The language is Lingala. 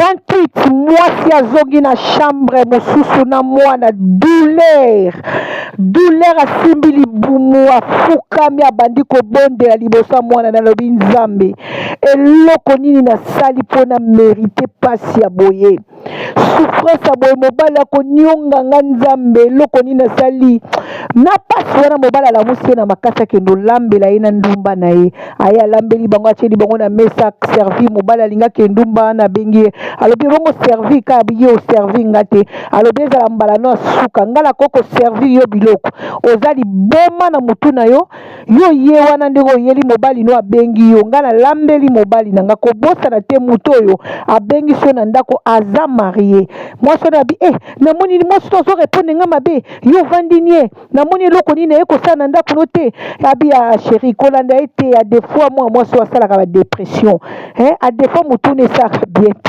28 mwasi azongi na chambre mosusu na mwana douleur asimbi libumu afukami abandi kobondela liboso ya mwana nalobi nzambe eloko nini nasali mpona merite pasi ya boye souffrance ya boye mobali akonionga nga nzambe eloko nini nasali na pasi wana mobali alamusi ye na makasi akende olambela ye na ndumba na ye aye alambeli bango atieli bango na mesa servi mobali alingaki ndumba wana abengi ye alobi bongo servi ka ye oservi nga te alobi ezala mbala no asuka nga nakoko servi yo biloko oza liboma na mutu na yo ye wana ndenge oyeli mobali no abengi yo nga nalambeli mobali na nga kobosana te mutu oyo abengi so na ndako aza marie mwasi wana abi namoni mwasi to azoreponde nga mabe yo ovandi nie namoni eloko nini naye kosala na ndako no te abi ya sheri kolanda ye te ya des fois mwasi oyo asalaka badepression a des fois mutu ne esalaka bien te